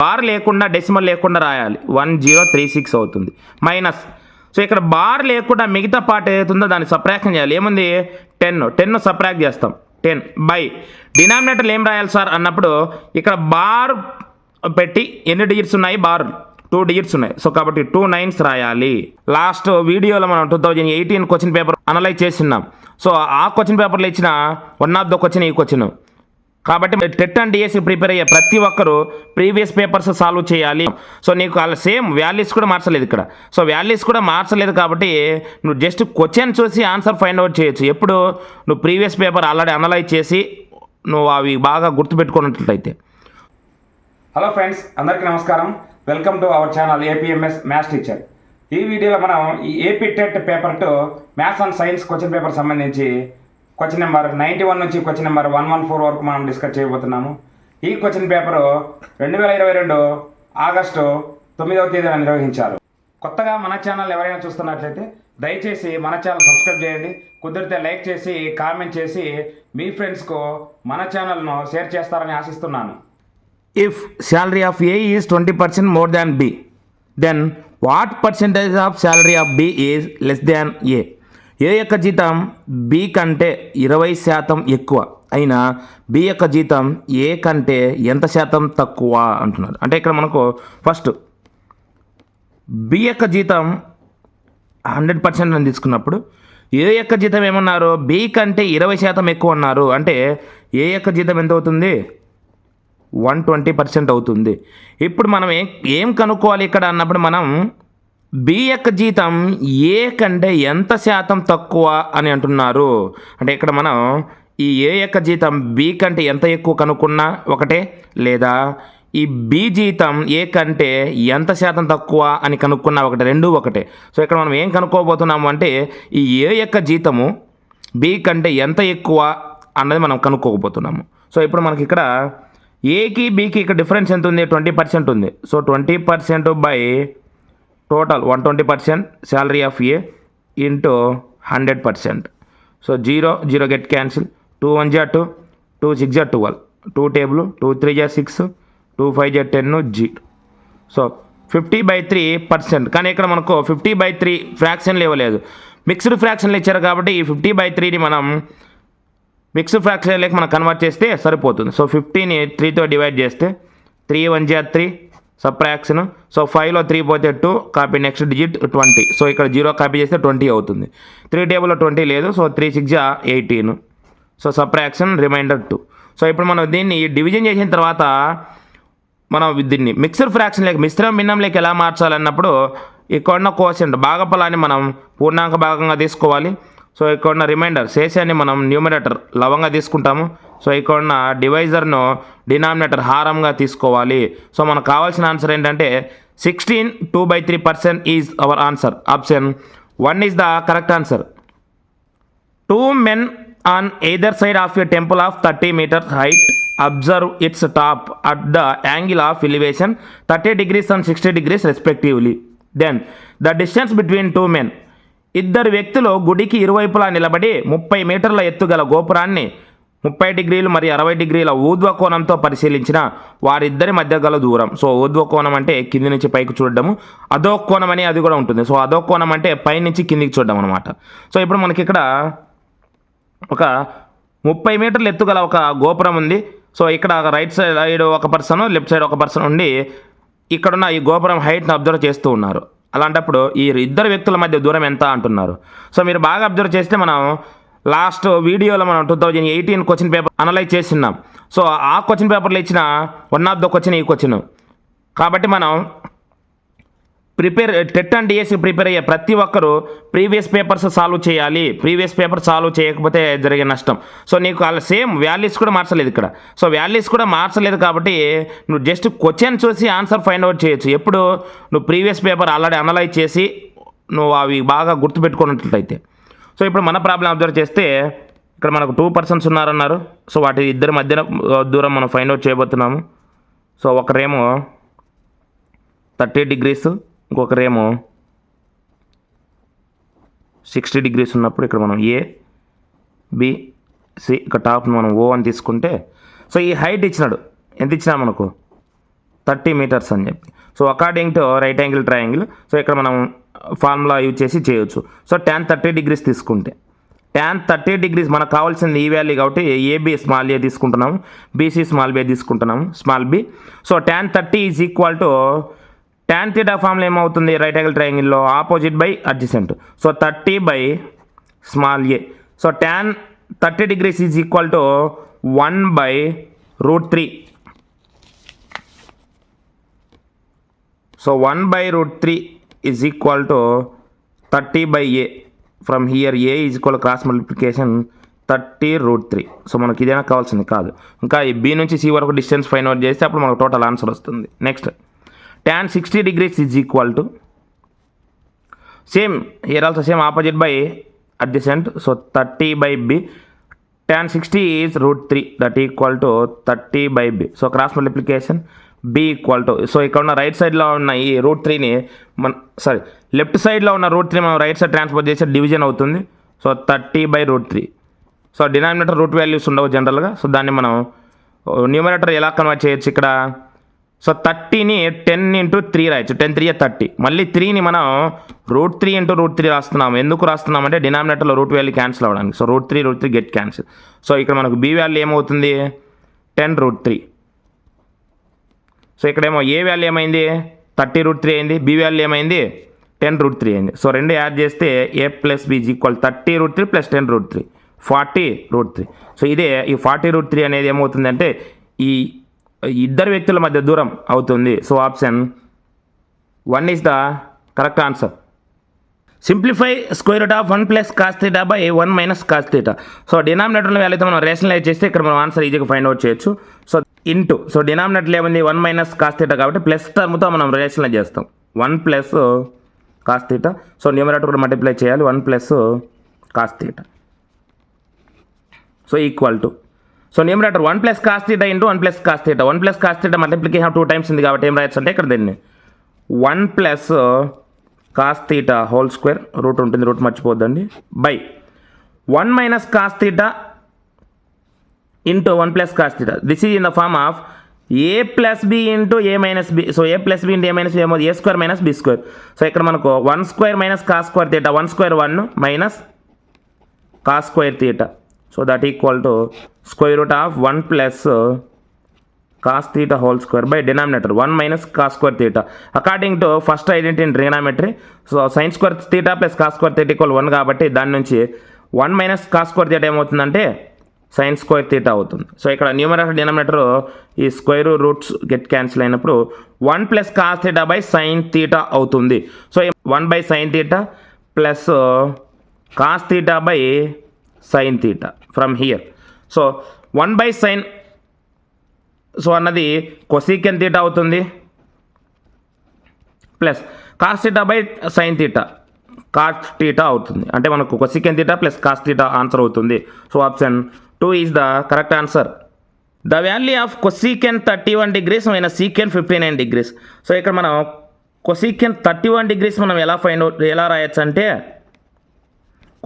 Bar లేకుండా decimal లేకుండా రాయాలి 1036 అవుతుంది మైనస్. సో ఇక్కడ బార్ లేకుండా మిగతా పార్ట్ ఏదైతుందో దాన్ని సబ్ట్రాక్షన్ చేయాలి. ఏముంది 10 సబ్ట్రాక్ట్ చేస్తాం 10 బై డినామినేటర్లు ఏం రాయాలి సార్ అన్నప్పుడు ఇక్కడ బార్ పెట్టి ఎన్ని డిజిట్స్ ఉన్నాయి, బార్ 2 డిజిట్స్ ఉన్నాయి. సో కాబట్టి 2 9s రాయాలి. లాస్ట్ వీడియోలో మనం 2018 క్వశ్చన్ పేపర్ అనలైజ్ చేస్తున్నాం. సో ఆ క్వశ్చన్ పేపర్లో ఇచ్చిన వన్ ఆఫ్ ద క్వశ్చన్ ఈ క్వశ్చన్. కాబట్టి టెట్ అండ్ డిఎస్సి ప్రిపేర్ అయ్యే ప్రతి ఒక్కరు ప్రీవియస్ పేపర్స్ సాల్వ్ చేయాలి. సో నీకు అలా సేమ్ వాల్యూస్ కూడా మార్చలేదు ఇక్కడ. సో వాల్యూస్ కూడా మార్చలేదు కాబట్టి నువ్వు జస్ట్ క్వశ్చన్ చూసి ఆన్సర్ ఫైండ్ అవుట్ చేయొచ్చు. ఎప్పుడు నువ్వు ప్రీవియస్ పేపర్ ఆల్రెడీ అనలైజ్ చేసి నువ్వు అవి బాగా గుర్తుపెట్టుకున్నట్లయితే. హలో ఫ్రెండ్స్, అందరికీ నమస్కారం. Welcome to our channel APMS maths teacher. ఈ వీడియోలో మనం ఈ AP TET paper 2 maths and science question paper సంబంధించి క్వశ్చన్ నెంబర్ 91 నుంచి క్వశ్చన్ నెంబర్ 114 వరకు మనం డిస్కస్ చేయబోతున్నాము. ఈ క్వశ్చన్ పేపరు 2022 ఆగస్టు 9వ తేదీన నిర్వహించారు. కొత్తగా మన ఛానల్ ఎవరైనా చూస్తున్నట్లయితే దయచేసి మన ఛానల్ సబ్స్క్రైబ్ చేయండి. కుదిరితే లైక్ చేసి కామెంట్ చేసి మీ ఫ్రెండ్స్కు మన ఛానల్ను షేర్ చేస్తారని ఆశిస్తున్నాను. If salary of A is 20% more than B, then what percentage of salary of B is less than A? A యొక్క జీతం B కంటే 20% ఎక్కువ అయినా B యొక్క జీతం A కంటే ఎంత శాతం తక్కువ అంటున్నారు. అంటే ఇక్కడ మనకు ఫస్ట్ B యొక్క జీతం 100% అని తీసుకున్నప్పుడు A యొక్క జీతం ఏమన్నారు, B కంటే 20% ఎక్కువ అన్నారు. అంటే A యొక్క జీతం ఎంత అవుతుంది, 120% అవుతుంది. ఇప్పుడు మనం ఏం కనుక్కోవాలి ఇక్కడ అన్నప్పుడు మనం B యొక్క జీతం A కంటే ఎంత శాతం తక్కువ అని అంటున్నారు. అంటే ఇక్కడ మనం ఈ A యొక్క జీతం B కంటే ఎంత ఎక్కువ కనుక్కున్నా ఒకటే, లేదా ఈ B జీతం A కంటే ఎంత శాతం తక్కువ అని కనుక్కున్నా ఒకటే, రెండూ ఒకటే. సో ఇక్కడ మనం ఏం కనుక్కోబోతున్నాము అంటే ఈ A యొక్క జీతము B కంటే ఎంత ఎక్కువ అన్నది మనం కనుక్కోకపోతున్నాము. సో ఇప్పుడు మనకి ఇక్కడ ఏకి బీకి ఇక్కడ డిఫరెన్స్ ఎంత ఉంది, 20% ఉంది. So 20% by total 120% salary of A into 100%. So 0 get cancel, 2 1 జా 2, 2 6 జా 12, 2 టేబుల్, 2 3 జా 6, 2 5 జా 10, 0. సో 50/3%. కానీ ఇక్కడ మనకు 50/3 ఫ్రాక్షన్లు ఇవ్వలేదు, మిక్స్డ్ ఫ్రాక్షన్లు ఇచ్చారు. కాబట్టి ఈ 50/3ని మనం మిక్స్డ్ ఫ్రాక్షన్ లేక మనం కన్వర్ట్ చేస్తే సరిపోతుంది. సో 50ని 3తో డివైడ్ చేస్తే 3 1 జా 3 సబ్ట్రాక్షన్. సో 5లో 3 పోతే 2 కాపీ, నెక్స్ట్ డిజిట్ 20. సో ఇక్కడ 0 కాపీ చేస్తే 20 అవుతుంది. 3 టేబుల్లో 20 లేదు. సో 3 6 జా 18. So subtraction reminder 2. సో ఇప్పుడు మనం దీన్ని డివిజన్ చేసిన తర్వాత మనం దీన్ని మిక్స్డ్ ఫ్రాక్షన్ లేక మిశ్రమ భిన్నం లేక ఎలా మార్చాలన్నప్పుడు ఇక్కడ ఉన్న కోషెంట్ భాగఫలాన్ని మనం పూర్ణాంక భాగంగా తీసుకోవాలి. సో ఇక్కడ ఉన్న రిమైండర్ శేషాన్ని మనం న్యూమరేటర్ లవంగా తీసుకుంటాము. సో ఇక్కడ ఉన్న డివైజర్ను డినామినేటర్ హారంగా తీసుకోవాలి. సో మనకు కావాల్సిన ఆన్సర్ ఏంటంటే 16 2/3% is our answer. Option 1 is the correct answer. 2 men on either side of a temple of 30 meters height observe its top at the angle of elevation 30 degrees and 60 degrees respectively. Then the distance between 2 men. ఇద్దరు వ్యక్తులు గుడికి ఇరువైపులా నిలబడి 30 మీటర్ల ఎత్తుగల గోపురాన్ని 30 డిగ్రీలు మరియు 60 డిగ్రీల ఊర్ధ్వ కోణంతో పరిశీలించిన వారిద్దరి మధ్య గల దూరం. సో ఊర్ధ్వ కోణం అంటే కింది నుంచి పైకి చూడడము, అధో కోణం అని అది కూడా ఉంటుంది. సో అధో కోణం అంటే పై నుంచి కిందికి చూడడం అనమాట. సో ఇప్పుడు మనకి ఇక్కడ ఒక 30 మీటర్ల ఎత్తుగల ఒక గోపురం ఉంది. సో ఇక్కడ రైట్ సైడ్ ఒక పర్సన్, లెఫ్ట్ సైడ్ ఒక పర్సన్ ఉండి ఇక్కడున్న ఈ గోపురం హైట్ని అబ్జర్వ్ చేస్తూ ఉన్నారు. అలాంటప్పుడు ఈ ఇద్దరు వ్యక్తుల మధ్య దూరం ఎంత అంటున్నారు. సో మీరు బాగా అబ్జర్వ్ చేస్తే మనం లాస్ట్ వీడియోలో మనం 2018 క్వశ్చన్ పేపర్ అనలైజ్ చేస్తున్నాం. సో ఆ క్వశ్చన్ పేపర్లో ఇచ్చిన వన్ ఆఫ్ ద క్వశ్చన్ ఈ క్వశ్చన్. కాబట్టి మనం టెట్ అండ్ డిఎస్సి ప్రిపేర్ అయ్యే ప్రతి ఒక్కరు ప్రీవియస్ పేపర్స్ సాల్వ్ చేయాలి. ప్రీవియస్ పేపర్ సాల్వ్ చేయకపోతే జరిగే నష్టం. సో నీకు అలా సేమ్ వాల్యూస్ కూడా మార్చలేదు ఇక్కడ. సో వాల్యూస్ కూడా మార్చలేదు కాబట్టి నువ్వు జస్ట్ క్వశ్చన్ చూసి ఆన్సర్ ఫైండ్ అవుట్ చేయొచ్చు. ఎప్పుడు నువ్వు ప్రీవియస్ పేపర్ ఆల్రెడీ అనలైజ్ చేసి నువ్వు అవి బాగా గుర్తుపెట్టుకున్నట్లయితే. సో ఇప్పుడు మన ప్రాబ్లం అబ్జర్వ్ చేస్తే ఇక్కడ మనకు 2 persons ఉన్నారన్నారు. సో వాటి ఇద్దరి మధ్యన దూరం మనం ఫైండ్ అవుట్ చేయబోతున్నాము. సో ఒకరేమో 30 degrees, ఇంకొకరేమో 60 degrees ఉన్నప్పుడు ఇక్కడ మనం ఏ బి సి ఇక్కడ టాప్ మనం ఓ అని తీసుకుంటే, సో ఈ హైట్ ఇచ్చినాడు, ఎంత ఇచ్చినా మనకు 30 మీటర్స్ అని చెప్పి. So according to right angle triangle, so ఇక్కడ మనం ఫార్ములా యూజ్ చేసి చేయొచ్చు. సో tan 30 డిగ్రీస్ తీసుకుంటే tan 30 డిగ్రీస్ మనకు కావాల్సింది ఈ వాల్యూ కాబట్టి ఏబి స్మాల్ ఏ తీసుకుంటున్నాము, బీసీ స్మాల్ బి తీసుకుంటున్నాము, small B. So tan 30 is equal to tan θ formula ఏమవుతుంది రైట్ యాంగిల్ ట్రయాంగిల్లో opposite by adjacent. So 30 by small A. So tan 30 degrees is equal to 1/√3. So 1/√3 is equal to 30 by A. From here A is equal cross multiplication 30√3. So మనకి ఇదేనా కావాల్సింది కాదు, ఇంకా ఈ B నుంచి C వరకు distance find out చేస్తే అప్పుడు మనకు టోటల్ ఆన్సర్ వస్తుంది. Next tan 60 degrees is equal to same here also same opposite by adjacent. So 30 by B. tan 60 is √3 that equal to 30 by B. So cross multiplication B equal to, so ఇక్కడ ఉన్న right సైడ్లో ఉన్న ఈ √3ని left సైడ్లో ఉన్న √3 మనం right side transfer చేస్తే division అవుతుంది. So 30/√3. So denominator root values ఉండవు జనరల్గా, సో దాన్ని మనం న్యూమరేటర్ ఎలా కన్వర్ట్ చేయొచ్చు ఇక్కడ. సో 30ని 10 × 3 రాయొచ్చు, 10 3 30. మళ్ళీ 3ని మనం √3 × √3 రాస్తున్నాము. ఎందుకు రాస్తున్నామంటే డినామినేటర్లో రూట్ వాల్యూ క్యాన్సిల్ అవ్వడానికి. So √3 get cancel. సో ఇక్కడ మనకు బి వాల్యూ ఏమవుతుంది 10√3. సో ఇక్కడేమో ఏ వాల్యూ ఏమైంది 30√3 అయింది, బి వాల్యూ ఏమైంది 10√3 అయింది. సో రెండు యాడ్ చేస్తే A plus B is equal 30√3 + 10√3 40√3. So ఇదే ఈ 40√3 అనేది ఏమవుతుందంటే ఈ ఇద్దరు వ్యక్తుల మధ్య దూరం అవుతుంది. So option 1 is the correct answer. Simplify √1 + cos θ by 1 - cos θ. So డినామినేటర్లో వాల్యూతో మనం రేషనలైజ్ చేస్తే ఇక్కడ మనం ఆన్సర్ ఈజీగా ఫైండ్ అవుట్ చేయొచ్చు. సో ఇంటూ, సో డినామినేటర్ ఏముంది 1 - cos θ కాబట్టి ప్లస్ టర్మ్తో మనం రేషనలైజ్ చేస్తాం 1 + cos θ. సో న్యూమరేటర్ కూడా మల్టిప్లై చేయాలి 1 + cos θ. So equal to, so numerator 1 + cos θ × 1 + cos θ. 1 + cos θ multiplication 2 times ఉంది కాబట్టి ఏం రాయొచ్చు అంటే ఇక్కడ దీన్ని 1 + cos θ హోల్ స్క్వేర్, రూట్ ఉంటుంది, రూట్ మర్చిపోద్దండి, by 1 - cos θ × 1 + cos θ. This is in the form of a + b × a - b. So a + b × a - b ఏమో a² - b². సో ఇక్కడ మనకు 1² - cos² θ, 1² 1 minus cos² θ. So that equal to √1 + cos θ whole square by denominator 1 - cos² θ. According to first identity in trigonometry, so sin² θ + cos² θ = 1 కాబట్టి దాని నుంచి 1 - cos² θ ఏమవుతుందంటే sin² θ అవుతుంది. So ఇక్కడ numerator denominator ఈ స్క్వేర్ రూట్స్ గెట్ క్యాన్సిల్ అయినప్పుడు 1 + cos θ by sin θ అవుతుంది. So 1/sin θ plus cos θ by sin θ from here. So 1/sin, so అన్నది కొసీకెన్ θ అవుతుంది plus cos θ by sin θ cos θ అవుతుంది. అంటే మనకు కొసీకెన్ θ ప్లస్ cos θ ఆన్సర్ అవుతుంది. So option 2 is the correct answer. The value of cosecant 31 degrees minus సీకెన్ 59 degrees. So ఇక్కడ మనం కొసీకెన్ 31 degrees మనం ఎలా రాయొచ్చు అంటే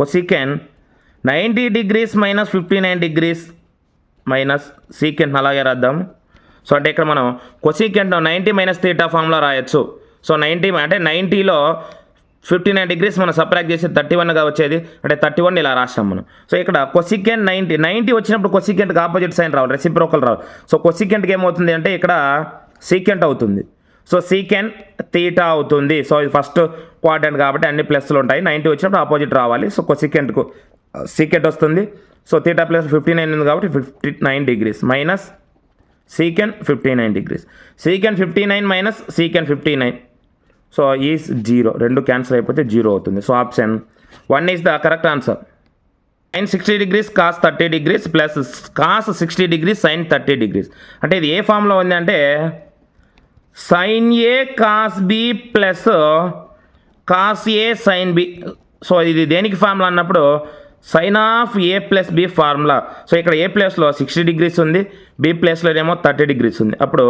కొసీకెన్ 90 degrees minus 59 degrees minus secant అలాగే రాద్దాం. సో అంటే ఇక్కడ మనం కొసీకెంట్ 90 - θ ఫార్ములా రాయొచ్చు. సో 90 అంటే 90లో 59 డిగ్రీస్ మనం సబ్ట్రాక్ట్ చేసి 31గా వచ్చేది, అంటే 31 ఇలా రాసాం మనం. సో ఇక్కడ కొసీకెంట్ 90 వచ్చినప్పుడు కొసీకెంట్కి ఆపోజిట్ సైన్ రావాలి, రెసిప్రోకల్ రావాలి. సో కొసీకెంట్కి ఏమవుతుంది అంటే ఇక్కడ సీకెంట్ అవుతుంది. సో సీకెంట్ θ అవుతుంది. సో ఇది ఫస్ట్ క్వాడ్రంట్ కాబట్టి అన్ని ప్లస్లు ఉంటాయి, 90 వచ్చినప్పుడు ఆపోజిట్ రావాలి. సో కొసీకెంట్కు సీకెంట్ వస్తుంది. సో θ + 59 ఉంది కాబట్టి 59 degrees minus secant 59 degrees. Secant 59 minus secant 59, so is 0. రెండు క్యాన్సిల్ అయిపోతే 0 అవుతుంది. So option 1 is the correct answer. sin 60 degrees cos 30 degrees plus cos 60 degrees sin 30 degrees. అంటే ఇది ఏ ఫామ్లో ఉంది అంటే sin A cos B plus cos A sin B. So ఇది దేనికి ఫార్ములా అన్నప్పుడు sin of A + B formula. So ఇక్కడ ఏ ప్లేస్లో 60 డిగ్రీస్ ఉంది, బి ప్లేస్లో ఏమో 30 డిగ్రీస్ ఉంది. అప్పుడు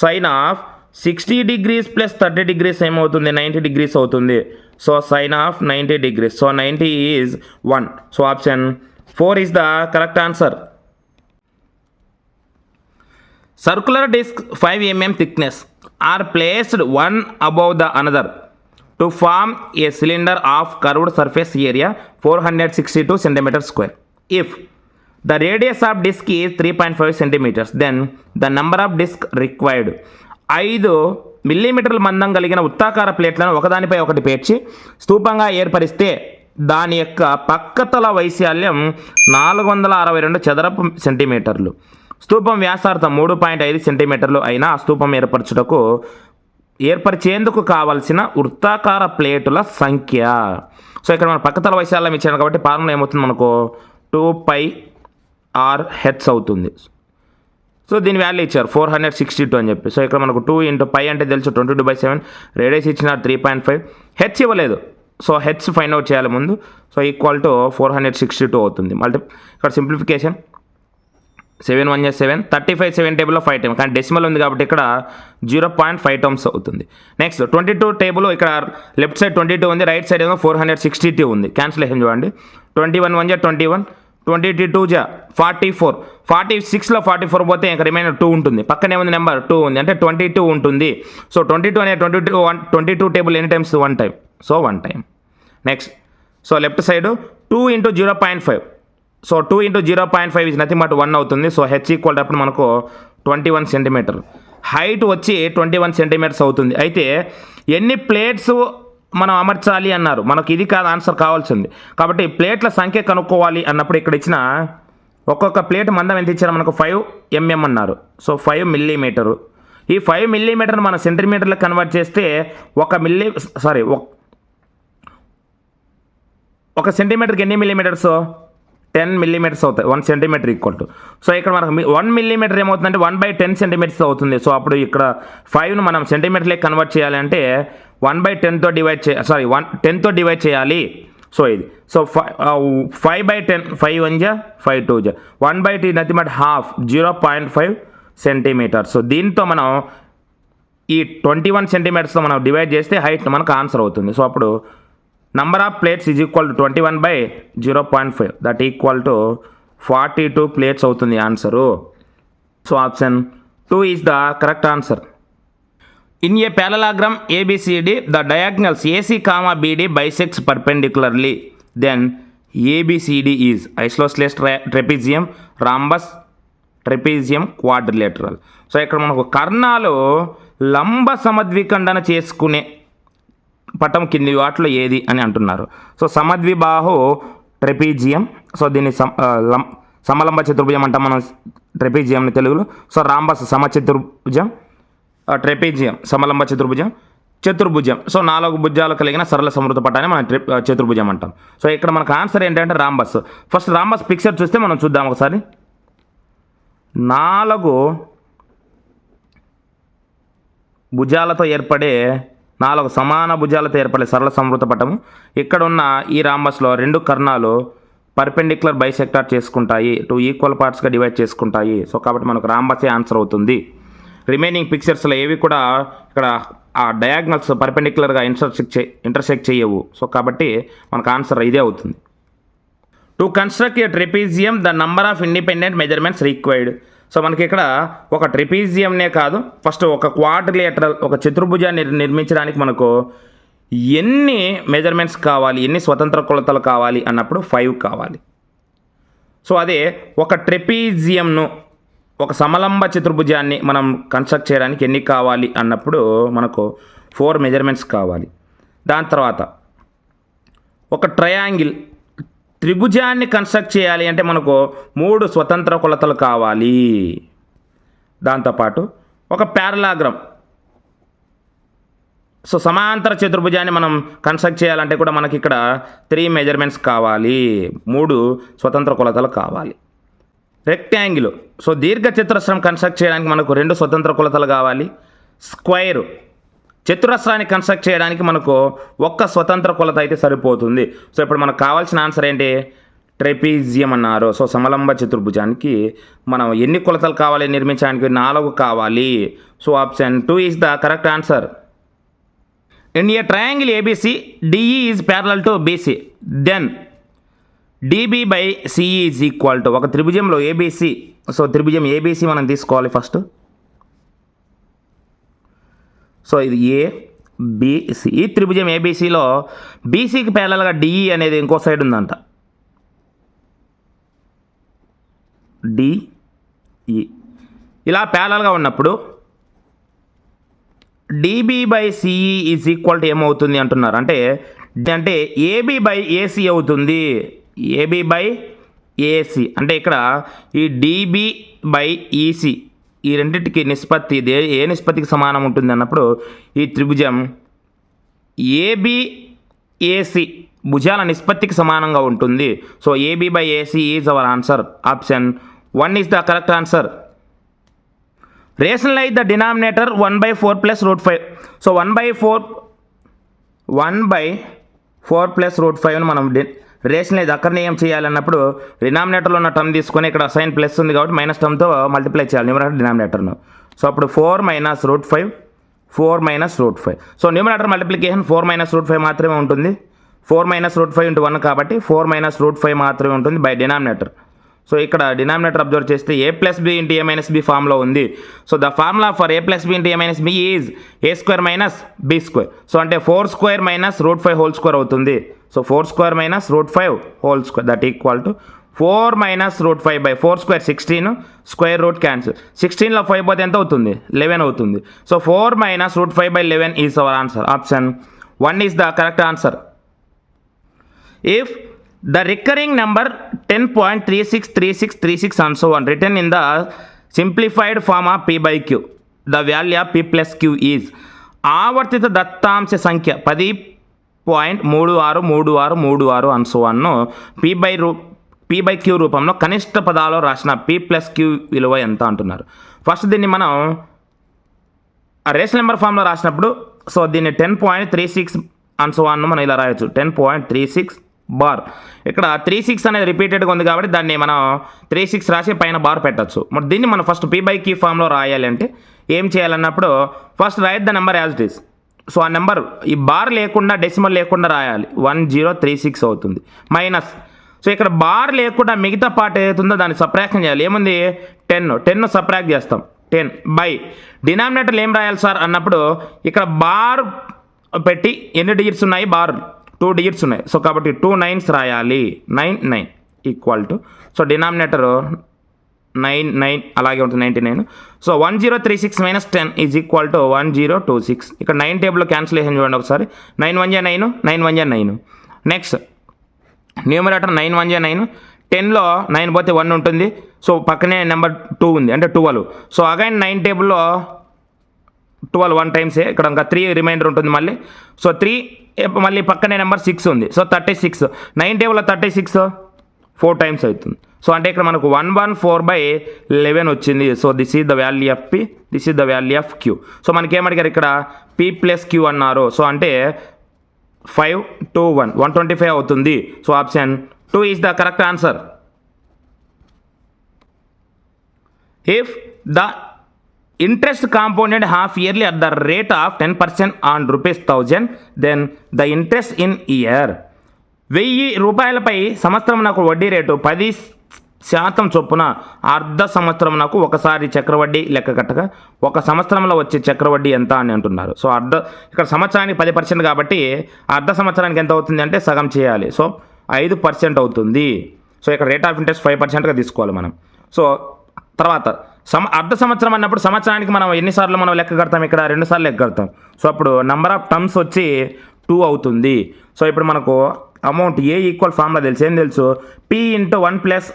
sin of 60 degrees plus 30 degrees ఏమవుతుంది 90 డిగ్రీస్ అవుతుంది. So sin of 90 degrees. So 90 is 1. So option 4 is the correct answer. Circular disc 5 mm thickness are placed one above the another to form a cylinder of curved surface area 462 centimeters square. If the radius of disk is 3.5 centimeters, then the number of disk required. 5 మిల్లీమీటర్ల మందం కలిగిన వృత్తాకార ప్లేట్లను ఒకదానిపై ఒకటి పేర్చి స్తూపంగా ఏర్పరిస్తే దాని యొక్క పక్కతల వైశాల్యం 462 చదరపు సెంటీమీటర్లు. స్తూపం వ్యాసార్థం 3.5 సెంటీమీటర్లు అయినా ఆ స్తూపం ఏర్పరిచేందుకు కావలసిన వృత్తాకార ప్లేటుల సంఖ్య. సో ఇక్కడ మన పక్కతల వైశాల్యం ఇచ్చాను కాబట్టి ఫార్ములా ఏమవుతుంది మనకు 2πr/h అవుతుంది. సో దీని వాల్యూ ఇచ్చారు 462 అని చెప్పి. సో ఇక్కడ మనకు 2 × π అంటే తెలుసు 22/7, రేడియస్ ఇచ్చినారు 3.5, హెచ్ ఇవ్వలేదు. సో హెచ్ ఫైండ్ అవుట్ చేయాలి ముందు. సో ఈక్వల్ టు 462 అవుతుంది. మళ్ళీ ఇక్కడ సింప్లిఫికేషన్ 7 1 7, 35 7 టేబుల్లో 5 టైమ్స్, కానీ డెసిమల్ ఉంది కాబట్టి ఇక్కడ 0.5 టైమ్స్ అవుతుంది. నెక్స్ట్ 22 టేబుల్, ఇక్కడ లెఫ్ట్ సైడ్ 22 ఉంది, రైట్ సైడ్ ఏమో 462 ఉంది. క్యాన్సిలేషన్ చూడండి. 21 1 21, 22 44, 46లో 44 పోతే ఇంకా రిమైనర్ 2 ఉంటుంది. పక్కనే ఉంది నెంబర్ 2 ఉంది అంటే 22 ఉంటుంది. సో 22 అనే 22 టేబుల్ ఎన్ని times? 1 time. So 1 time. Next so left side 2 × 0.5. So 2 × 0.5 is nothing but 1 అవుతుంది. సో హెచ్ ఈక్వల్ అప్పుడు మనకు 21 సెంటీమీటర్. హైట్ వచ్చి 21 సెంటీమీటర్స్ అవుతుంది. అయితే ఎన్ని ప్లేట్స్ మనం అమర్చాలి అన్నారు, మనకు ఇది కాదు ఆన్సర్ కావాల్సింది. కాబట్టి ప్లేట్ల సంఖ్య కనుక్కోవాలి అన్నప్పుడు ఇక్కడ ఇచ్చిన ఒక్కొక్క ప్లేట్ మందం ఎంత ఇచ్చారు మనకు? 5 mm అన్నారు. So 5 millimetre. ఈ 5 మిల్లీమీటర్ని మన సెంటీమీటర్లకు కన్వర్ట్ చేస్తే ఒక సెంటీమీటర్కి ఎన్ని మిల్లీమీటర్స్? 10 మిల్లీమీటర్స్ అవుతాయి. 1 సెంటీమీటర్ ఈక్వల్ టు. సో ఇక్కడ మనకు 1 మిల్లీమీటర్ ఏమవుతుందంటే 1/10 సెంటీమీటర్స్ అవుతుంది. సో అప్పుడు ఇక్కడ 5ను మనం సెంటీమీటర్లకి కన్వర్ట్ చేయాలంటే 1/10తో డివైడ్ 10తో డివైడ్ చేయాలి. సో ఇది so 5/10, 5 1 5 2 1/2 nothing but half 0.5 centimetre. So దీంతో మనం ఈ 21 సెంటీమీటర్స్తో మనం డివైడ్ చేస్తే హైట్ మనకు ఆన్సర్ అవుతుంది. సో అప్పుడు number of plates is equal to 21/0.5, that equal to 42 plates అవుతుంది answer. So option 2 is the correct answer. In a parallelogram ABCD, the diagonals AC, BD bisects perpendicularly. Then ABCD is isosceles trapezium, rhombus, trapezium, quadrilateral. So ఇక్కడ మనకు కర్ణాలు లంబ సమద్విఖండన చేసుకునే పటం కింది వాటిలో ఏది అని అంటున్నారు. So సమద్విబాహు trapezium. సో దీన్ని సమలంబ చతుర్భుజం అంటాం మనం ట్రెపీజియంని తెలుగులో. సో రాంబస్ సమచతుర్భుజం, ట్రెపీజియం సమలంబ చతుర్భుజం. సో 4 భుజాలు కలిగిన సరళ సమృద్ధ పటాన్ని మనం చతుర్భుజం అంటాం. సో ఇక్కడ మనకు ఆన్సర్ ఏంటంటే రాంబస్. ఫస్ట్ రాంబస్ పిక్చర్ చూస్తే మనం చూద్దాం ఒకసారి. 4 భుజాలతో ఏర్పడే 4 సమాన భుజాలతో ఏర్పడే సరళ సమృద్ధ పటము. ఇక్కడ ఉన్న ఈ రాంబస్లో 2 కర్ణాలు పర్పెండిక్యులర్ బైసెక్టార్ చేసుకుంటాయి, 2 ఈక్వల్ పార్ట్స్గా డివైడ్ చేసుకుంటాయి. సో కాబట్టి మనకు రాంబసే ఆన్సర్ అవుతుంది. రిమైనింగ్ పిక్చర్స్లో ఏవి కూడా ఇక్కడ ఆ డయాగ్నల్స్ పర్పెండిక్యులర్గా ఇంటర్సెక్ట్ చేయవు. సో కాబట్టి మనకు ఆన్సర్ ఇదే అవుతుంది. To construct a trapezium the number of independent measurements required. So మనకి ఇక్కడ ఒక ట్రెపీజియంనే కాదు, ఫస్ట్ ఒక క్వాడ్రిలేటరల్ ఒక చతుర్భుజాన్ని నిర్మించడానికి మనకు ఎన్ని మెజర్మెంట్స్ కావాలి, ఎన్ని స్వతంత్ర కొలతలు కావాలి అన్నప్పుడు 5 కావాలి. సో అదే ఒక ట్రెపీజియంను ఒక సమలంబ చతుర్భుజాన్ని మనం కన్స్ట్రక్ట్ చేయడానికి ఎన్ని కావాలి అన్నప్పుడు మనకు 4 మెజర్మెంట్స్ కావాలి. దాని తర్వాత ఒక ట్రయాంగిల్ త్రిభుజాన్ని కన్స్ట్రక్ట్ చేయాలి అంటే మనకు 3 స్వతంత్ర కొలతలు కావాలి. దాంతోపాటు ఒక ప్యారలాగ్రామ్, సో సమాంతర చతుర్భుజాన్ని మనం కన్స్ట్రక్ట్ చేయాలంటే కూడా మనకి ఇక్కడ 3 మెజర్మెంట్స్ కావాలి, 3 స్వతంత్ర కొలతలు కావాలి. రెక్టాంగిల్, సో దీర్ఘ చతురస్రం కన్స్ట్రక్ట్ చేయడానికి మనకు 2 స్వతంత్ర కొలతలు కావాలి. స్క్వైర్, చతురస్రాన్ని కన్స్ట్రక్ట్ చేయడానికి మనకు 1 స్వతంత్ర కొలత అయితే సరిపోతుంది. సో ఇప్పుడు మనకు కావాల్సిన ఆన్సర్ ఏంటి? ట్రెపీజియం అన్నారు. సో సమలంబ చతుర్భుజానికి మనం ఎన్ని కొలతలు కావాలి నిర్మించడానికి? 4 కావాలి. So option 2 is the correct answer. In a triangle ABC, DE is parallel to BC, then DB/CE is equal to. ఒక త్రిభుజంలో ABC, సో త్రిభుజం ABC మనం తీసుకోవాలి ఫస్ట్. సో ఇది ఏ బీసీ. ఈ త్రిభుజం ఏబీసీలో బీసీకి ప్యారలల్గా డిఈ అనేది ఇంకో సైడ్ ఉందంట. డిఈ ఇలా ప్యారలల్గా ఉన్నప్పుడు dB by CE is equal to ఏమవుతుంది అంటున్నారు. అంటే ఏబి బై ఏసీ అవుతుంది. ఏబి బై ఏసీ అంటే ఇక్కడ ఈ డిబి బై ఈసీ ఈ రెండింటికి నిష్పత్తి ఏ నిష్పత్తికి సమానం ఉంటుంది అన్నప్పుడు ఈ త్రిభుజం ఏబిఏసి భుజాల నిష్పత్తికి సమానంగా ఉంటుంది. So AB by AC is our answer. Option 1 is the correct answer. Rationalise the denominator 1/4 plus root 5. So 1/4 plus root 5ను మనం రేషనలైజ్ అక్కడనే ఏం చేయాలన్నప్పుడు డినామినేటర్లో ఉన్న టర్మ్ తీసుకొని ఇక్కడ సైన్ ప్లస్ ఉంది కాబట్టి మైనస్ టర్మ్తో మల్టిప్లై చేయాలి న్యూమరేటర్ డినామినేటర్ను. సో అప్పుడు 4 minus root 5 4 minus root 5. So numerator multiplication 4 minus root 5 మాత్రమే ఉంటుంది. 4 మైనస్ రూట్ 5 ఇంటూ 1 కాబట్టి 4 మైనస్ రూట్ 5 మాత్రమే ఉంటుంది బై డినామినేటర్. సో ఇక్కడ డినామినేటర్ అబ్జర్వ్ చేస్తే A plus B into A minus B ఫామ్లో ఉంది. So the formula for A plus B into A minus B is A square minus B square. So అంటే 4 square minus root 5 whole square అవుతుంది. So 4 square minus root 5 whole square that equal to 4 minus root 5 by 4 square 16 square root cancel. 16లో 5 పోతే ఎంత అవుతుంది 11 అవుతుంది. So 4 minus root 5 by 11 is our answer. Option 1 is the correct answer. If the recurring number 10.363636 and so on written in the simplified form of p by q, the value of p plus q is ఆవర్తిత దత్తాంశ సంఖ్య 10.363636 and so on ను p by q రూపంలో కనిష్ట పదాల్లో రాసిన p plus q విలువ ఎంత అంటున్నారు. First దీన్ని మనం రేషనల్ నెంబర్ ఫామ్లో రాసినప్పుడు సో దీన్ని 10.36 and so on ను మనం ఇలా రాయొచ్చు 10.36 బార్. ఇక్కడ 36 అనేది రిపీటెడ్గా ఉంది కాబట్టి దాన్ని మనం 36 రాసి పైన బార్ పెట్టచ్చు. మరి దీన్ని మనం ఫస్ట్ పీ బై క్యూ ఫామ్లో రాయాలి అంటే ఏం చేయాలన్నప్పుడు first write the number as it is. So ఆ నెంబర్ ఈ బార్ లేకుండా డెసిమల్ లేకుండా రాయాలి 1036 అవుతుంది మైనస్. సో ఇక్కడ బార్ లేకుండా మిగతా పార్ట్ ఏదైతుందో దాన్ని సబ్ట్రాక్షన్ చేయాలి. ఏముంది 10 సబ్ట్రాక్ట్ చేస్తాం 10 బై డినామినేటర్లు ఏం రాయాలి సార్ అన్నప్పుడు ఇక్కడ బార్ పెట్టి ఎన్ని డిజిట్స్ ఉన్నాయి బార్ 2 డిజిట్స్ ఉన్నాయి. సో కాబట్టి 2 9s రాయాలి 9 ఈక్వల్ టు సో డినామినేటర్ 9 అలాగే ఉంటుంది 99. So 1036 minus 10 is equal to 1026. ఇక్కడ 9 టేబుల్లో క్యాన్సిలేషన్ చూడండి ఒకసారి 9 1 9 9 1 9. నెక్స్ట్ న్యూమరేటర్ 9 1 9 10లో 9 పోతే 1 ఉంటుంది. సో పక్కనే నెంబర్ 2 ఉంది అంటే 12. సో అగైన్ 9 టేబుల్లో 12 1 టైమ్సే ఇక్కడ ఇంకా 3 రిమైండర్ ఉంటుంది మళ్ళీ. సో 3 మళ్ళీ పక్కనే నెంబర్ 6 ఉంది. సో 36 9 టేబుల్లో 36 4 టైమ్స్ అవుతుంది. సో అంటే ఇక్కడ మనకు 114/11 వచ్చింది. So this is the value of P, this is the value of Q. So మనకి ఏమడిగారు ఇక్కడ పి ప్లస్ క్యూ అన్నారు. సో అంటే 5 2 1 125 అవుతుంది. So option 2 is the correct answer. If the interest compounded half yearly at the rate of 10% on ₹1000, then the interest in year 1000 రూపాయలపై సంవత్సరం నాకు వడ్డీ rate 10% చొప్పున అర్ధ సంవత్సరం నాకు ఒకసారి చక్రవడ్డీ లెక్క కట్టగా ఒక సంవత్సరంలో వచ్చే చక్రవడ్డీ ఎంత అని అంటున్నారు. సో ఇక్కడ సంవత్సరానికి 10% కాబట్టి అర్ధ సంవత్సరానికి ఎంత అవుతుంది అంటే సగం చేయాలి. సో 5% అవుతుంది. సో ఇక్కడ రేట్ ఆఫ్ ఇంట్రెస్ట్ 5%గా తీసుకోవాలి మనం. సో తర్వాత అర్ధ సంవత్సరం అన్నప్పుడు సంవత్సరానికి మనం ఎన్నిసార్లు మనం లెక్క కడతాం ఇక్కడ 2 సార్లు లెక్క కడతాం. సో అప్పుడు నెంబర్ ఆఫ్ టర్మ్స్ వచ్చి 2 అవుతుంది. సో ఇప్పుడు మనకు అమౌంట్ ఏ ఈక్వల్ ఫార్ములా తెలుసు. ఏం తెలుసు P into 1 plus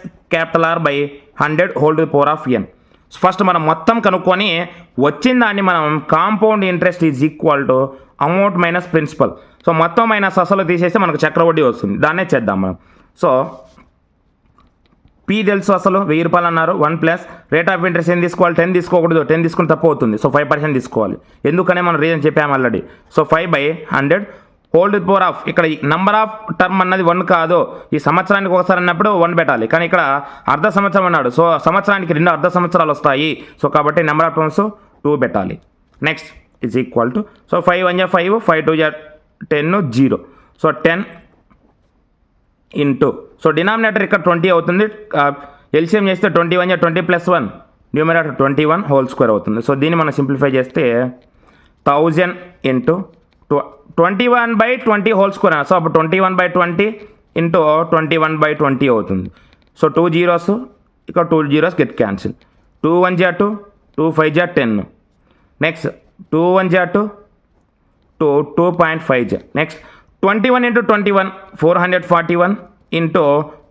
R by 100 whole to the power of n. First మనం మొత్తం కనుక్కొని వచ్చిన దాన్ని మనం compound interest is equal to amount minus principal. So మొత్తం మైనస్ అసలు తీసేస్తే మనకు చక్రవడ్డీ వస్తుంది. దాన్నే చేద్దాం మనం. సో పీ తెలుసు అసలు 1000 రూపాయలు అన్నారు. 1 ప్లస్ రేట్ ఆఫ్ ఇంట్రెస్ట్ ఏం తీసుకోవాలి 10 తీసుకోకూడదు. 10 తీసుకుని తప్పు అవుతుంది. సో 5% తీసుకోవాలి. ఎందుకనే మనం రీజన్ చెప్పాము already. So 5/100 whole to power of ఇక్కడ నెంబర్ ఆఫ్ టర్మ్ అన్నది 1 కాదు. ఈ సంవత్సరానికి ఒకసారి అన్నప్పుడు 1 పెట్టాలి. కానీ ఇక్కడ అర్ధ సంవత్సరం అన్నాడు. సో సంవత్సరానికి 2 అర్ధ సంవత్సరాలు వస్తాయి. సో కాబట్టి నెంబర్ ఆఫ్ టర్మ్స్ 2 పెట్టాలి. Next is equal to so 5 1 5 5 2 10 0. So 10 into so denominator ఇక్కడ 20 అవుతుంది. ఎల్సిఎం చేస్తే 21 20 + 1 న్యూమరేటర్ 21 హోల్ స్క్వేర్ అవుతుంది. సో దీన్ని మనం సింప్లిఫై చేస్తే 1000 ఇంటూ 21/20 హోల్ స్క్వేర్. సో అప్పుడు 21/20 ఇంటూ 21/20 అవుతుంది. సో 2 జీరోస్, ఇక్కడ 2 జీరోస్ గెట్ క్యాన్సిల్. 2 1 జా 2, 2 5 జా 10. నెక్స్ట్ 2 1 జా 2, 2.5 జా. Next 21 into 21 441 into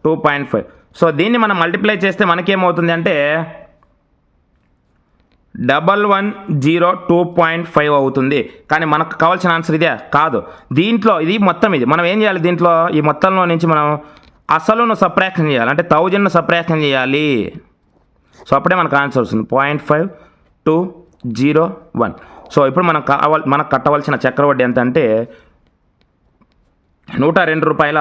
2.5. సో దీన్ని మనం మల్టిప్లై చేస్తే మనకేమవుతుంది అంటే 1102.5 అవుతుంది. కానీ మనకు కావాల్సిన ఆన్సర్ ఇదే కాదు. దీంట్లో ఇది మొత్తం ఇది మనం ఏం చేయాలి, దీంట్లో ఈ మొత్తంలో నుంచి మనం అసలును సబ్ట్రాక్షన్ చేయాలి, అంటే 1000ను సబ్ట్రాక్షన్ చేయాలి. సో అప్పుడే మనకు ఆన్సర్ వస్తుంది 0.5201. సో ఇప్పుడు మనకు కట్టవలసిన చక్రవడ్డీ ఎంత అంటే 102 రూపాయల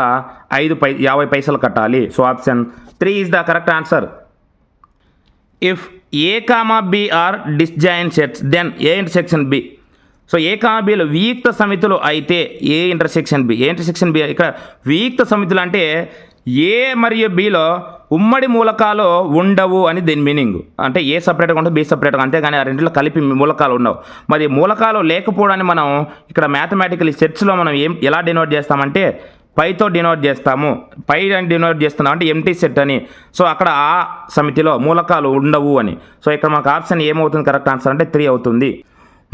50 పైసలు కట్టాలి. So option 3 is the correct answer. If A, B are disjoint sets then A intersection B. So A, Bలు వియుక్త సమితులు అయితే A intersection B. A intersection B ఇక్కడ వియుక్త సమితులు అంటే A మరియు Bలో ఉమ్మడి మూలకాలు ఉండవు అని దీని మీనింగ్. అంటే A సపరేట్గా ఉంటుంది, B సపరేట్గా, అంతేగాని ఆ రెండింటిలో కలిపి మూలకాలు ఉండవు. మరి మూలకాలు లేకపోవడాన్ని మనం ఇక్కడ మ్యాథమెటికల్ సెట్స్లో మనం ఎలా డినోట్ చేస్తామంటే పైతో డినోట్ చేస్తాము. పై అని డినోట్ చేస్తున్నాం అంటే ఎంటీ సెట్ అని. సో అక్కడ ఆ సమితిలో మూలకాలు ఉండవు అని. సో ఇక్కడ మనకు ఆప్షన్ ఏమవుతుంది కరెక్ట్ ఆన్సర్ అంటే 3 అవుతుంది.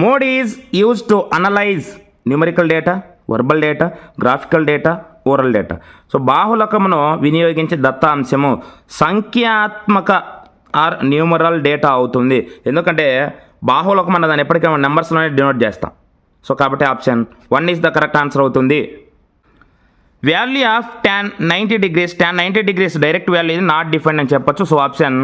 Mode is use to analyse numerical data, verbal data, graphical data, oral data. So బాహుళకమును వినియోగించే దత్తాంశము సంఖ్యాత్మక ఆర్ న్యూమరల్ డేటా అవుతుంది. ఎందుకంటే బాహుళకం అన్న దాన్ని ఎప్పటికైనా నెంబర్స్లోనే డినోట్ చేస్తాం. సో కాబట్టి option 1 is the correct answer అవుతుంది. Value of tan 90 degrees, tan 90 degrees direct value ఇది నాట్ డిఫైన్డ్ అని చెప్పొచ్చు. So option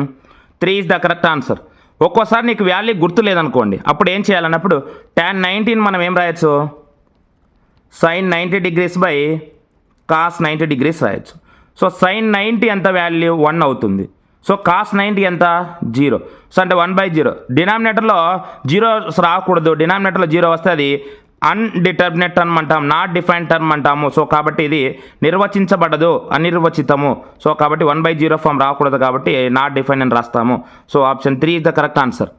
3 is the correct answer. ఒక్కోసారి నీకు వాల్యూ గుర్తు లేదనుకోండి, అప్పుడు ఏం చేయాలన్నప్పుడు tan 90 మనం ఏం రాయొచ్చు, sin 90 degrees by cos 90 degrees రాయొచ్చు. సో sin 90 ఎంత వాల్యూ 1 అవుతుంది. సో cos 90 ఎంత 0. సో అంటే 1/0. డినామినేటర్లో 0 రాకూడదు. డినామినేటర్లో 0 వస్తే అది అన్డిటర్మినేట్ టర్మ్ అంటాం, నాట్ డిఫైన్డ్ టర్మ్ అంటాము. సో కాబట్టి ఇది నిర్వచించబడదు, అనిర్వచితము. సో కాబట్టి 1/0 ఫామ్ రాకూడదు కాబట్టి నాట్ డిఫైన్ అని రాస్తాము. So option 3 is the correct answer.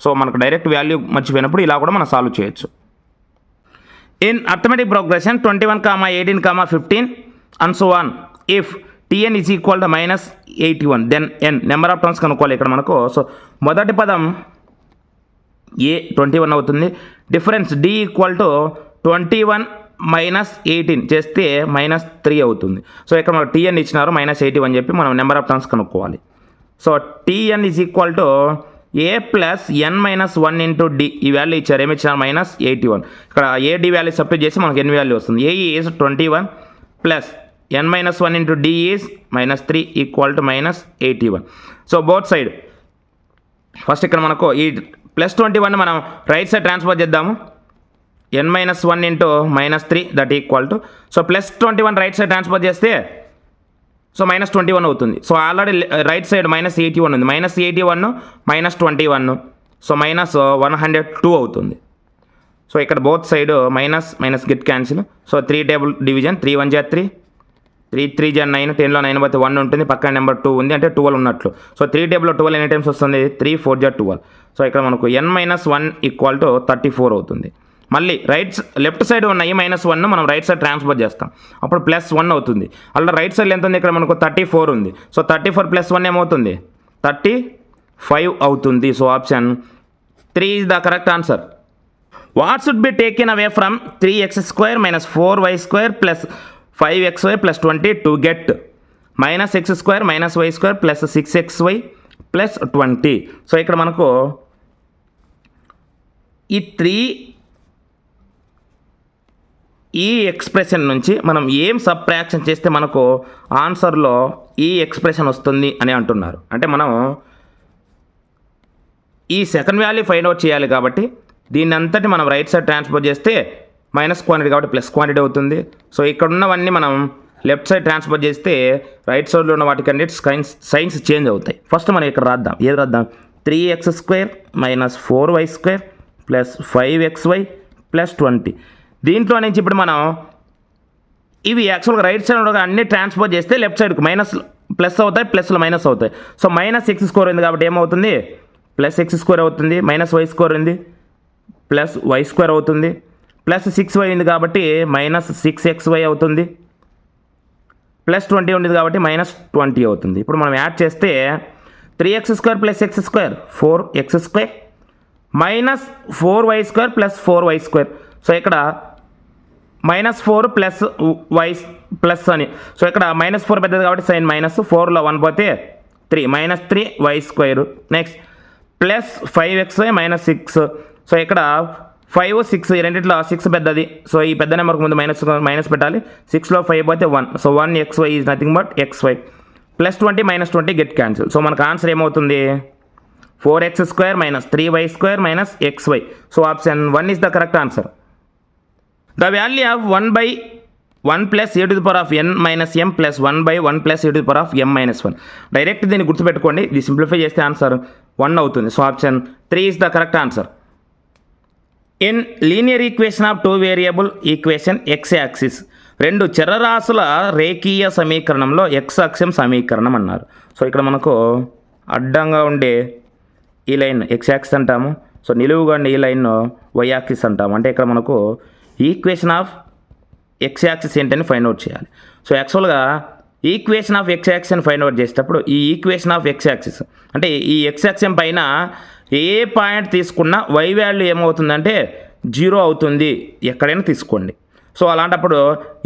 So మనకు డైరెక్ట్ వాల్యూ మర్చిపోయినప్పుడు ఇలా కూడా మనం సాల్వ్ చేయొచ్చు. In arithmetic progression 21, 18, 15 and so on if tn is equal to -81 then n number of terms కనుక్కోవాలి ఇక్కడ మనకు. సో మొదటి పదం A 21 అవుతుంది. డిఫరెన్స్ D ఈక్వల్ టు 21 - 18 చేస్తే -3 అవుతుంది. సో ఇక్కడ మనకు tn ఇచ్చినారు -81 చెప్పి మనం నెంబర్ ఆఫ్ టర్మ్స్ కనుక్కోవాలి. So tn is equal to A plus n - 1 into D. ఈ వాల్యూ ఇచ్చారు, ఏమి ఇచ్చినారు -81. ఇక్కడ A D వాల్యూ సబ్స్టిట్యూట్ చేసి మనకు n వాల్యూ వస్తుంది. A is 21 plus n - 1 into D is -3 equal to -81. So both side first ఇక్కడ మనకు ఈ +21 మనం రైట్ సైడ్ ట్రాన్స్ఫర్ చేద్దాము. n - 1 into -3 that equal to, so +21 right side transfer చేస్తే so -21 అవుతుంది. సో ఆల్రెడీ రైట్ సైడ్ -81 ఉంది. -81 -21 so -102 అవుతుంది. So ఇక్కడ both side minus get cancel. So 3 table division, 3 1 జా 3, 3 3 జా 9, 10లో 9 పోతే 1 ఉంటుంది, పక్కన నెంబర్ 2 ఉంది అంటే 12 ఉన్నట్లు. సో 3 టేబుల్లో 12 ఎన్ని టైమ్స్ వస్తుంది, 3 4 జా 12. సో ఇక్కడ మనకు n - 1 ఈక్వల్ టు 34 అవుతుంది. మళ్ళీ లెఫ్ట్ సైడ్ ఉన్న ఈ -1 మనం రైట్ సైడ్ ట్రాన్స్ఫర్ చేస్తాం, అప్పుడు +1 అవుతుంది. అలా రైట్ సైడ్ ఎంత ఉంది, ఇక్కడ మనకు 34 ఉంది. సో 34 + 1 ఏమవుతుంది, 35 అవుతుంది. So option 3 is the correct answer. What should be taken away from 3x² - 4y² + 5xy + 20 to get -x² - y² + 6xy + 20. So ఇక్కడ మనకు ఈ ఎక్స్ప్రెషన్ నుంచి మనం ఏం సబ్ట్రాక్షన్ చేస్తే మనకు ఆన్సర్లో ఈ ఎక్స్ప్రెషన్ వస్తుంది అని అంటున్నారు. అంటే మనం ఈ సెకండ్ వాల్యూ ఫైండ్ అవుట్ చేయాలి కాబట్టి దీన్ని అంతటి మనం రైట్ సైడ్ ట్రాన్స్ఫర్ చేస్తే మైనస్ క్వాంటిటీ కాబట్టి ప్లస్ క్వాంటిటీ అవుతుంది. సో ఇక్కడ ఉన్నవన్నీ మనం లెఫ్ట్ సైడ్ ట్రాన్స్ఫర్ చేస్తే రైట్ సైడ్లో ఉన్న వాటికన్నీ సైన్స్ చేంజ్ అవుతాయి. ఫస్ట్ మనం ఇక్కడ రాద్దాం, ఏది రాద్దాం, 3x² - 4y² + 5xy + 20. దీంట్లో నుంచి ఇప్పుడు మనం ఇవి యాక్చువల్గా రైట్ సైడ్ అన్ని ట్రాన్స్ఫర్ చేస్తే లెఫ్ట్ సైడ్కి ప్లస్ అవుతాయి, ప్లస్లో మైనస్ అవుతాయి. సో -x² ఉంది కాబట్టి ఏమవుతుంది, +x² అవుతుంది, -y² ఉంది, ప్లస్ వై స్క్వేర్ అవుతుంది, ప్లస్ 6y ఉంది కాబట్టి మైనస్ 6xy అవుతుంది, ప్లస్ 20 ఉంది కాబట్టి మైనస్ 20 అవుతుంది. ఇప్పుడు మనం యాడ్ చేస్తే 3x² plus x² 4x² minus 4y² plus 4y². So ఇక్కడ -4 ప్లస్ y ప్లస్ అని, సో ఇక్కడ -4 పెద్దది కాబట్టి సైన్ మైనస్, 4లో 1 పోతే 3 -3y². Next plus 5xy minus 6. So ఇక్కడ 5 6 ఈ రెండిట్లో 6 పెద్దది, సో ఈ పెద్ద నెంబర్కి ముందు మైనస్ పెట్టాలి. 6లో 5 పోతే 1, so 1xy is nothing but xy. Plus 20 minus 20 get cancel. So మనకు ఆన్సర్ ఏమవుతుంది? 4x² minus 3y² minus xy. So option 1 is the correct answer. The value of 1/1 plus A to the power of n minus m plus 1/1 plus A to the power of m minus 1. Direct దీన్ని గుర్తుపెట్టుకోండి, ఇది simplify చేస్తే answer 1 అవుతుంది. So option 3 is the correct answer. In linear equation of 2 variable equation x axis, రెండు చరరాశుల రేఖీయ సమీకరణంలో x అక్షం సమీకరణం అన్నారు. సో ఇక్కడ మనకు అడ్డంగా ఉండే ఈ లైన్ x యాక్సిస్ అంటాము, సో నిలువుగా ఉండే ఈ లైన్ y యాక్సిస్ అంటాము. అంటే ఇక్కడ మనకు ఈక్వేషన్ ఆఫ్ x యాక్సిస్ ఏంటని ఫైండ్ అవుట్ చేయాలి. సో యాక్చువల్గా ఈక్వేషన్ ఆఫ్ x యాక్సిస్ అని ఫైండ్ అవుట్ చేసేటప్పుడు ఈ ఈక్వేషన్ ఆఫ్ x యాక్సిస్ అంటే ఈ x యాక్సిస్ పైన ఏ పాయింట్ తీసుకున్నా y వాల్యూ ఏమవుతుందంటే 0 అవుతుంది, ఎక్కడైనా తీసుకోండి. సో అలాంటప్పుడు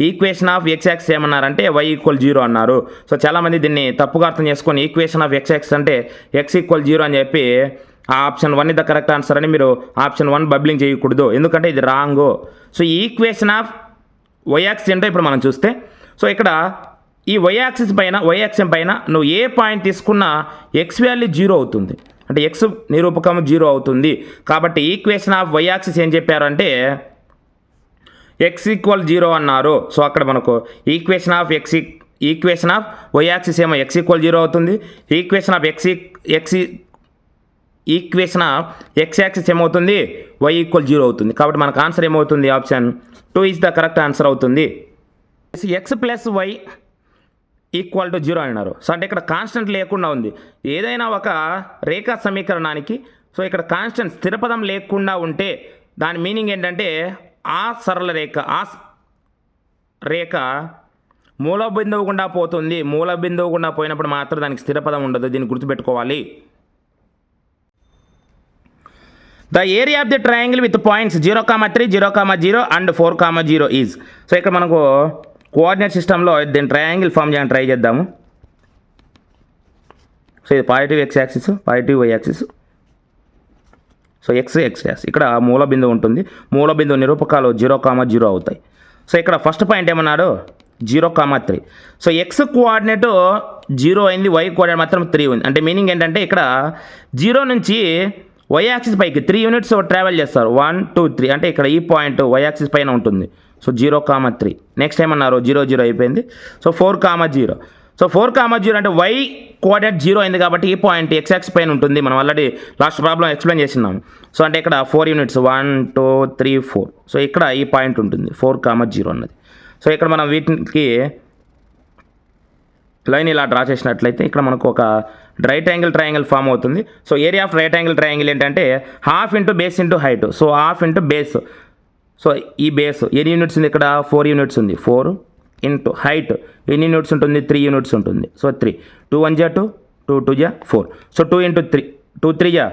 ఈక్వేషన్ ఆఫ్ x యాక్సిస్ ఏమన్నారంటే y = 0 అన్నారు. సో చాలామంది దీన్ని తప్పుగా అర్థం చేసుకొని ఈక్వేషన్ ఆఫ్ x యాక్సిస్ అంటే x = 0 అని చెప్పి ఆ ఆప్షన్ 1 ద కరెక్ట్ ఆన్సర్ అని మీరు ఆప్షన్ 1 బబ్లింగ్ చేయకూడదు, ఎందుకంటే ఇది రాంగ్. సో ఈ ఈక్వేషన్ ఆఫ్ y యాక్సిస్ ఏంటో ఇప్పుడు మనం చూస్తే, సో ఇక్కడ ఈ y యాక్సిస్ పైన y అక్షం పైన నువ్వు ఏ పాయింట్ తీసుకున్నా x వాల్యూ 0 అవుతుంది, అంటే x నిరూపకం 0 అవుతుంది. కాబట్టి ఈక్వేషన్ ఆఫ్ y యాక్సిస్ ఏం చెప్పారంటే x = 0 అన్నారు. సో అక్కడ మనకు ఈక్వేషన్ ఆఫ్ y యాక్సిస్ ఏమో x = 0 అవుతుంది, ఈక్వేషన్ ఆఫ్ x యాక్సిస్ ఏమవుతుంది y = 0 అవుతుంది. కాబట్టి మనకు ఆన్సర్ ఏమవుతుంది? Option 2 is the correct answer అవుతుంది. x ప్లస్ y = 0 అన్నారు. సో అంటే ఇక్కడ కాన్స్టెంట్ లేకుండా ఉంది. ఏదైనా ఒక రేఖా సమీకరణానికి సో ఇక్కడ కాన్స్టెంట్ స్థిరపదం లేకుండా ఉంటే దాని మీనింగ్ ఏంటంటే ఆ సరళ రేఖ మూల బిందువు గుండా పోతుంది. మూల బిందువు గుండా పోయినప్పుడు మాత్రం దానికి స్థిరపదం ఉండదు, దీన్ని గుర్తుపెట్టుకోవాలి. The area of the triangle with points 0,3, 0,0 and 4,0 is. So ఇక్కడ మనకు కోఆర్డినేట్ సిస్టంలో దీని ట్రయాంగిల్ ఫామ్ చేయడానికి ట్రై చేద్దాము. సో ఇది positive x axis, positive y axis. So x axis ఇక్కడ మూల బిందువు ఉంటుంది, మూల బిందువు నిరూపకాలు 0,0 అవుతాయి. సో ఇక్కడ ఫస్ట్ పాయింట్ ఏమన్నాడు? 0,3. సో x కోఆర్డినేట్ 0 అయింది, y కోఆర్డినేట్ మాత్రం 3 ఉంది. అంటే మీనింగ్ ఏంటంటే ఇక్కడ 0 నుంచి y యాక్సిస్ పైకి 3 యూనిట్స్ ట్రావెల్ చేస్తారు, 1 2 3. అంటే ఇక్కడ ఈ పాయింట్ y యాక్సిస్ పైన ఉంటుంది. సో 0,3. నెక్స్ట్ ఏమన్నారు? 0 0 అయిపోయింది. సో 4,0. సో 4,0 అంటే y కోఆర్డినేట్ 0 అయింది కాబట్టి ఈ పాయింట్ x యాక్సిస్ పైన ఉంటుంది. మనం ఆల్రెడీ లాస్ట్ ప్రాబ్లం ఎక్స్ప్లెయిన్ చేసినాము. సో అంటే ఇక్కడ 4 యూనిట్స్ 1 2 3 4. సో ఇక్కడ ఈ పాయింట్ ఉంటుంది 4,0 అన్నది. సో ఇక్కడ మనం వీటికి లైన్ ఇలా డ్రా చేసినట్లయితే ఇక్కడ మనకు ఒక రైట్ యాంగిల్ ట్రయాంగిల్ ఫామ్ అవుతుంది. So area of right angle triangle ఏంటంటే half into base into height. So half into base, so ఈ బేస్ ఎన్ని యూనిట్స్ ఉంది? ఇక్కడ 4 యూనిట్స్ ఉంది. 4 ఇంటూ హైట్ ఎన్ని యూనిట్స్ ఉంటుంది? 3 యూనిట్స్ ఉంటుంది. So 3 2 1 2 2 2 4. So 2 into 3 2 3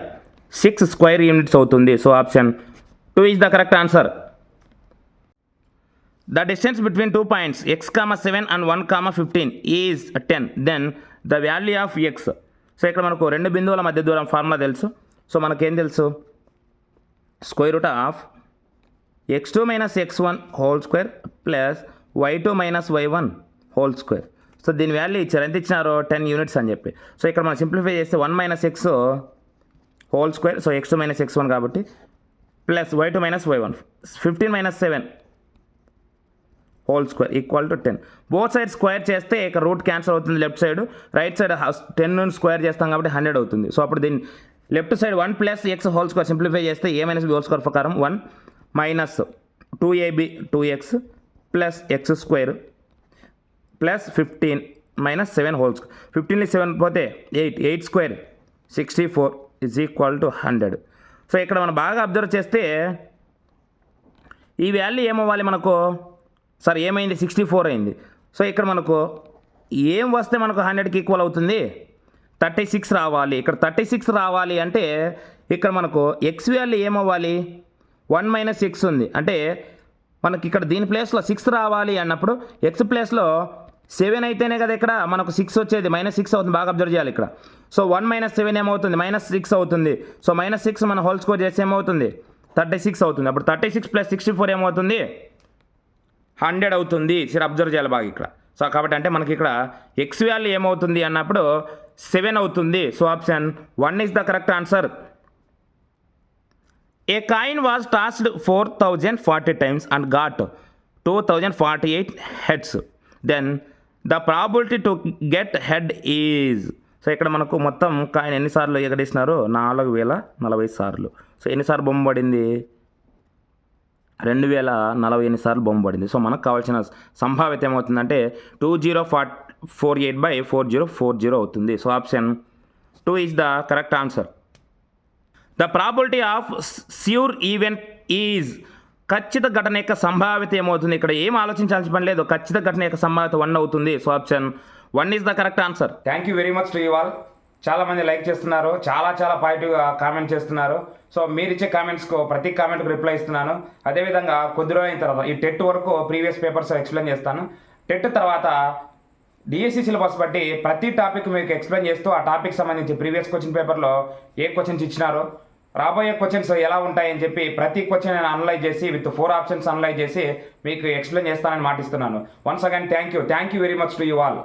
6 square units అవుతుంది. So option 2 is the correct answer. The distance between 2 points x,7 and 1,15 is 10. Then the value of x. So ఇక్కడ మనకు రెండు బిందువుల మధ్య దూరం ఫార్ములా తెలుసు. సో మనకేం తెలుసు? Square root of x2 minus x1 whole square plus y2 minus y1 whole square. So దీని వాల్యూ ఇచ్చారు, ఎంత ఇచ్చినారు? 10 యూనిట్స్ అని చెప్పి. సో ఇక్కడ మనం సింప్లిఫై చేస్తే 1 minus x whole square, so x2 minus x1 కాబట్టి plus y2 minus y1 15 minus 7 whole square equal to 10. Both side square చేస్తే ఇక రూట్ క్యాన్సిల్ అవుతుంది left side, right side 10 square చేస్తాం కాబట్టి 100 అవుతుంది. సో అప్పుడు దీన్ని left side 1 plus x whole square simplify చేస్తే a minus b whole square ప్రకారం 1 minus 2ab 2x plus x square plus 15 minus 7 whole square. 15 7 పోతే 8 square 64 is equal to 100. So ఇక్కడ మనం బాగా అబ్జర్వ్ చేస్తే ఈ వాల్యూ ఏమవ్వాలి మనకు, సరే ఏమైంది 64 అయింది. సో ఇక్కడ మనకు ఏం వస్తే మనకు 100కి ఈక్వల్ అవుతుంది, 36 రావాలి. ఇక్కడ 36 రావాలి అంటే ఇక్కడ మనకు ఎక్స్ వాల్యూ ఏమవ్వాలి, 1 - x ఉంది. అంటే మనకి ఇక్కడ దీని ప్లేస్లో 6 రావాలి అన్నప్పుడు ఎక్స్ ప్లేస్లో 7 అయితేనే కదా ఇక్కడ మనకు 6 వచ్చేది, -6 అవుతుంది. బాగా అబ్జర్వ్ చేయాలి ఇక్కడ. సో 1 - 7 ఏమవుతుంది, -6 అవుతుంది. సో -6 మన హోల్ స్కోర్ చేస్తే ఏమవుతుంది, 36 అవుతుంది. అప్పుడు 36 + 64 ఏమవుతుంది, 100 అవుతుంది. సరే అబ్జర్వ్ చేయాలి బాగా ఇక్కడ. సో కాబట్టి అంటే మనకి ఇక్కడ ఎక్స్ వాల్యూ ఏమవుతుంది అన్నప్పుడు 7 అవుతుంది. So option 1 is the correct answer. A coin was tossed 4040 times and got 2048 heads. Then the probability to get head is. So ఇక్కడ మనకు మొత్తం కాయిన్ ఎన్నిసార్లు ఎగడేసినారు, 4040 సార్లు. సో ఎన్నిసార్లు బొమ్మ పడింది, 2048 సార్లు బొమ్మ పడింది. సో మనకు కావాల్సిన సంభావ్యత ఏమవుతుందంటే 2048/4040 అవుతుంది. So option 2 is the correct answer. The probability of sure event is. ఖచ్చిత ఘటన యొక్క సంభావ్యత ఏమవుతుంది, ఇక్కడ ఏం ఆలోచించాల్సిన పని లేదు, ఖచ్చిత ఘటన యొక్క సంభావ్యత 1 అవుతుంది. So option 1 is the correct answer. Thank you very much to you all. చాలామంది లైక్ చేస్తున్నారు, చాలా పాజిటివ్గా కామెంట్ చేస్తున్నారు. సో మీరు ఇచ్చే కామెంట్స్కు ప్రతి కామెంట్కు రిప్లై ఇస్తున్నాను. అదేవిధంగా కొద్ది రోజుల తర్వాత ఈ టెట్ వరకు ప్రీవియస్ పేపర్స్ ఎక్స్ప్లెయిన్ చేస్తాను. టెట్ తర్వాత డిఎస్సి సిలబస్ బట్టి ప్రతి టాపిక్ మీకు ఎక్స్ప్లెయిన్ చేస్తూ ఆ టాపిక్ సంబంధించి ప్రీవియస్ క్వశ్చన్ పేపర్లో ఏ క్వశ్చన్స్ ఇచ్చినారో, రాబోయే క్వశ్చన్స్ ఎలా ఉంటాయని చెప్పి ప్రతి క్వశ్చన్ నేను అనలైజ్ చేసి విత్ 4 ఆప్షన్స్ అనలైజ్ చేసి మీకు ఎక్స్ప్లెయిన్ చేస్తానని మాటిస్తున్నాను. Once again thank you very much to you all.